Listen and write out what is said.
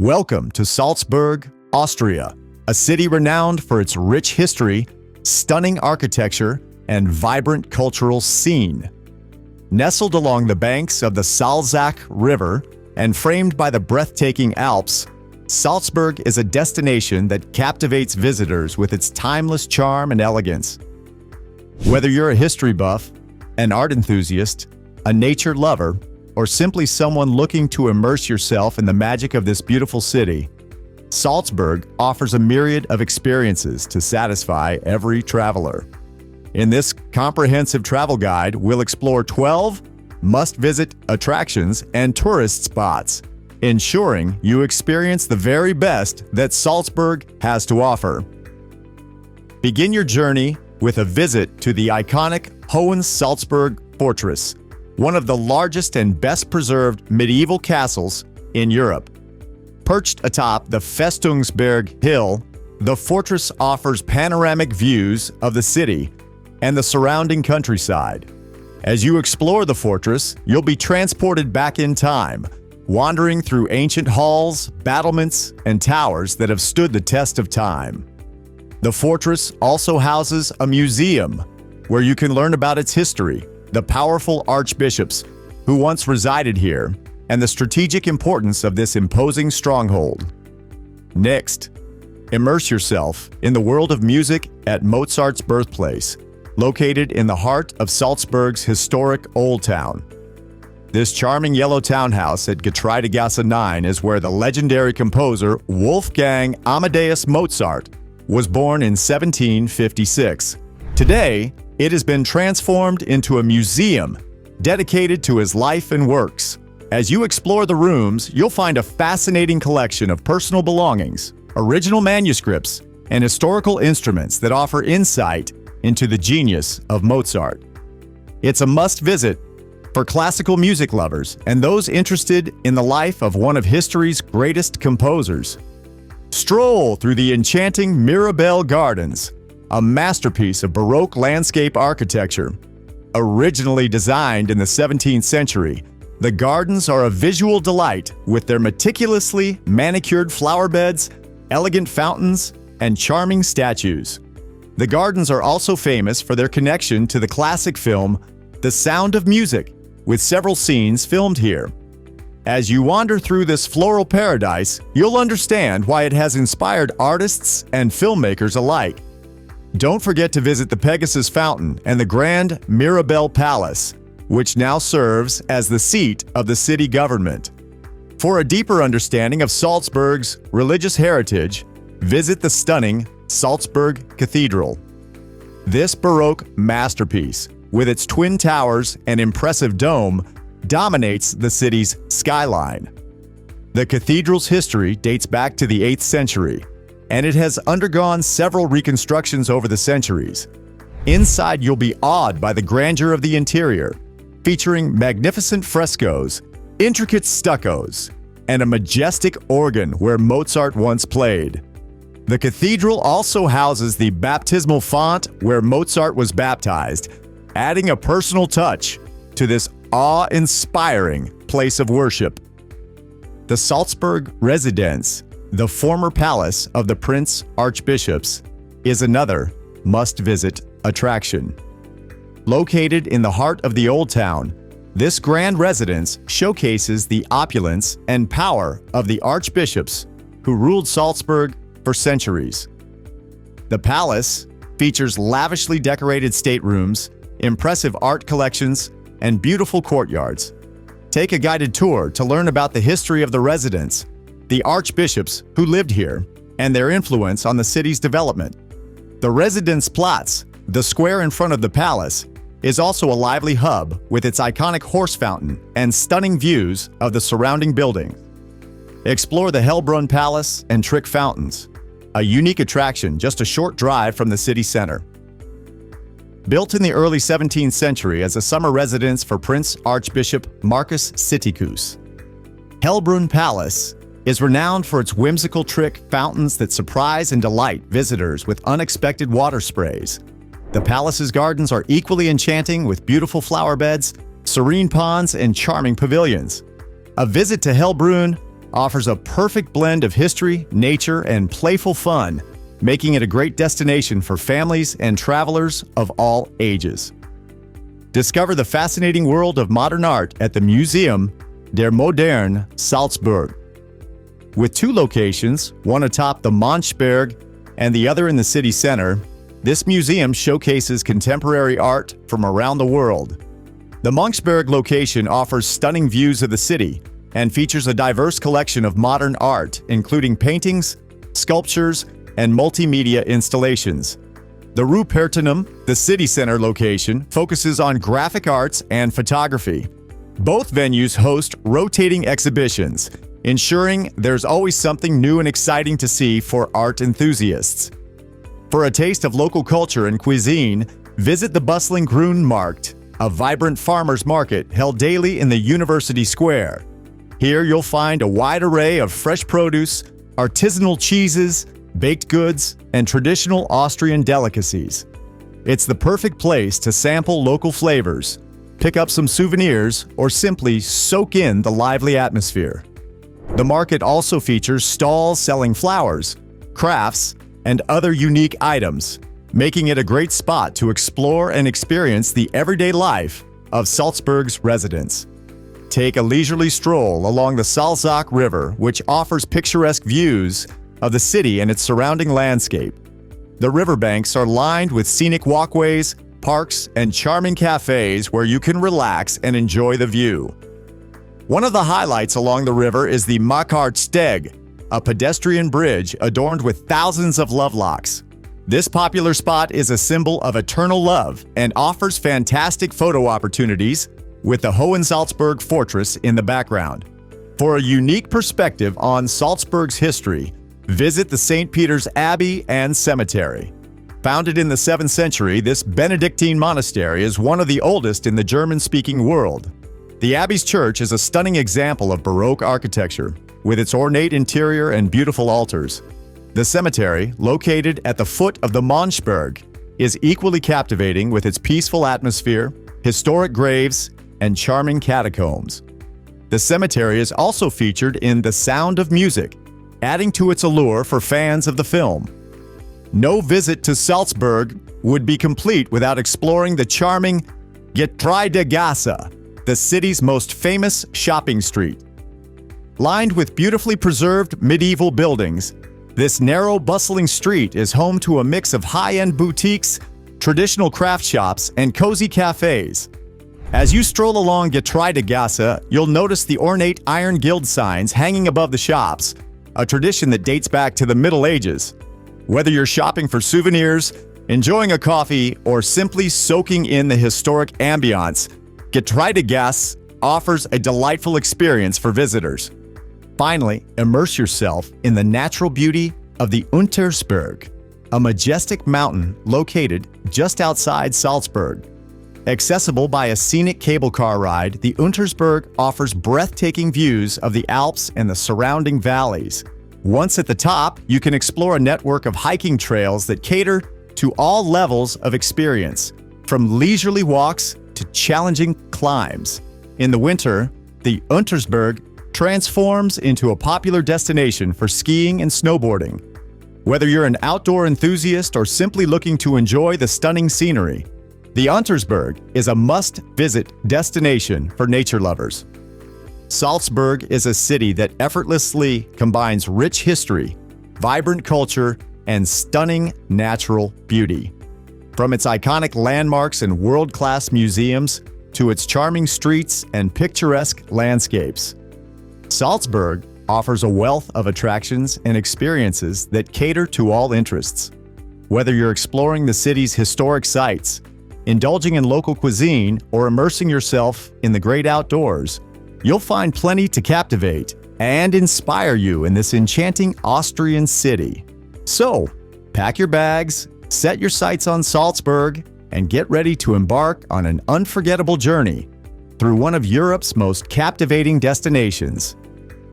Welcome to Salzburg, Austria, a city renowned for its rich history, stunning architecture, and vibrant cultural scene. Nestled along the banks of the Salzach River and framed by the breathtaking Alps, Salzburg is a destination that captivates visitors with its timeless charm and elegance. Whether you're a history buff, an art enthusiast, a nature lover, or simply someone looking to immerse yourself in the magic of this beautiful city, Salzburg offers a myriad of experiences to satisfy every traveler. In this comprehensive travel guide, we'll explore 12 must-visit attractions and tourist spots, ensuring you experience the very best that Salzburg has to offer. Begin your journey with a visit to the iconic Hohensalzburg Fortress, one of the largest and best-preserved medieval castles in Europe. Perched atop the Festungsberg Hill, the fortress offers panoramic views of the city and the surrounding countryside. As you explore the fortress, you'll be transported back in time, wandering through ancient halls, battlements, and towers that have stood the test of time. The fortress also houses a museum where you can learn about its history, the powerful archbishops who once resided here, and the strategic importance of this imposing stronghold. Next, immerse yourself in the world of music at Mozart's birthplace, located in the heart of Salzburg's historic Old Town. This charming yellow townhouse at Getreidegasse 9 is where the legendary composer Wolfgang Amadeus Mozart was born in 1756. Today, it has been transformed into a museum dedicated to his life and works. As you explore the rooms, you'll find a fascinating collection of personal belongings, original manuscripts, and historical instruments that offer insight into the genius of Mozart. It's a must-visit for classical music lovers and those interested in the life of one of history's greatest composers. Stroll through the enchanting Mirabell Gardens, a masterpiece of Baroque landscape architecture. Originally designed in the 17th century, the gardens are a visual delight with their meticulously manicured flower beds, elegant fountains, and charming statues. The gardens are also famous for their connection to the classic film The Sound of Music, with several scenes filmed here. As you wander through this floral paradise, you'll understand why it has inspired artists and filmmakers alike. Don't forget to visit the Pegasus Fountain and the Grand Mirabell Palace, which now serves as the seat of the city government. For a deeper understanding of Salzburg's religious heritage, visit the stunning Salzburg Cathedral. This Baroque masterpiece, with its twin towers and impressive dome, dominates the city's skyline. The cathedral's history dates back to the 8th century, and it has undergone several reconstructions over the centuries. Inside, you'll be awed by the grandeur of the interior, featuring magnificent frescoes, intricate stuccos, and a majestic organ where Mozart once played. The cathedral also houses the baptismal font where Mozart was baptized, adding a personal touch to this awe-inspiring place of worship. The Salzburg Residence, the former palace of the Prince Archbishops, is another must-visit attraction. Located in the heart of the Old Town, this grand residence showcases the opulence and power of the archbishops who ruled Salzburg for centuries. The palace features lavishly decorated staterooms, impressive art collections, and beautiful courtyards. Take a guided tour to learn about the history of the residence, the archbishops who lived here, and their influence on the city's development. The Residenzplatz, the square in front of the palace, is also a lively hub with its iconic horse fountain and stunning views of the surrounding buildings. Explore the Hellbrunn Palace and Trick Fountains, a unique attraction just a short drive from the city center. Built in the early 17th century as a summer residence for Prince Archbishop Marcus Sitticus, Hellbrunn Palace is renowned for its whimsical trick fountains that surprise and delight visitors with unexpected water sprays. The palace's gardens are equally enchanting with beautiful flower beds, serene ponds, and charming pavilions. A visit to Hellbrunn offers a perfect blend of history, nature, and playful fun, making it a great destination for families and travelers of all ages. Discover the fascinating world of modern art at the Museum der Moderne Salzburg. With 2 locations, one atop the Monchberg and the other in the city center, this museum showcases contemporary art from around the world. The Monchberg location offers stunning views of the city and features a diverse collection of modern art, including paintings, sculptures, and multimedia installations. The Rupertinum, the city center location, focuses on graphic arts and photography. Both venues host rotating exhibitions, ensuring there's always something new and exciting to see for art enthusiasts. For a taste of local culture and cuisine, visit the bustling Grünmarkt, a vibrant farmers market held daily in the University Square. Here you'll find a wide array of fresh produce, artisanal cheeses, baked goods, and traditional Austrian delicacies. It's the perfect place to sample local flavors, pick up some souvenirs, or simply soak in the lively atmosphere. The market also features stalls selling flowers, crafts, and other unique items, making it a great spot to explore and experience the everyday life of Salzburg's residents. Take a leisurely stroll along the Salzach River, which offers picturesque views of the city and its surrounding landscape. The riverbanks are lined with scenic walkways, parks, and charming cafes where you can relax and enjoy the view. One of the highlights along the river is the Steg, a pedestrian bridge adorned with thousands of lovelocks. This popular spot is a symbol of eternal love and offers fantastic photo opportunities with the Hohensalzburg Fortress in the background. For a unique perspective on Salzburg's history, visit the St. Peter's Abbey and Cemetery. Founded in the 7th century, this Benedictine monastery is one of the oldest in the German-speaking world. The Abbey's church is a stunning example of Baroque architecture, with its ornate interior and beautiful altars. The cemetery, located at the foot of the Monchberg, is equally captivating with its peaceful atmosphere, historic graves, and charming catacombs. The cemetery is also featured in The Sound of Music, adding to its allure for fans of the film. No visit to Salzburg would be complete without exploring the charming Getreidegasse, the city's most famous shopping street. Lined with beautifully preserved medieval buildings, this narrow, bustling street is home to a mix of high-end boutiques, traditional craft shops, and cozy cafes. As you stroll along Getreidegasse, you'll notice the ornate iron guild signs hanging above the shops, a tradition that dates back to the Middle Ages. Whether you're shopping for souvenirs, enjoying a coffee, or simply soaking in the historic ambiance, Getreidegasse offers a delightful experience for visitors. Finally, immerse yourself in the natural beauty of the Untersberg, a majestic mountain located just outside Salzburg. Accessible by a scenic cable car ride, the Untersberg offers breathtaking views of the Alps and the surrounding valleys. Once at the top, you can explore a network of hiking trails that cater to all levels of experience, from leisurely walks to challenging climbs. In the winter, the Untersberg transforms into a popular destination for skiing and snowboarding. Whether you're an outdoor enthusiast or simply looking to enjoy the stunning scenery, the Untersberg is a must-visit destination for nature lovers. Salzburg is a city that effortlessly combines rich history, vibrant culture, and stunning natural beauty. From its iconic landmarks and world-class museums to its charming streets and picturesque landscapes, Salzburg offers a wealth of attractions and experiences that cater to all interests. Whether you're exploring the city's historic sites, indulging in local cuisine, or immersing yourself in the great outdoors, you'll find plenty to captivate and inspire you in this enchanting Austrian city. So, pack your bags, set your sights on Salzburg, and get ready to embark on an unforgettable journey through one of Europe's most captivating destinations.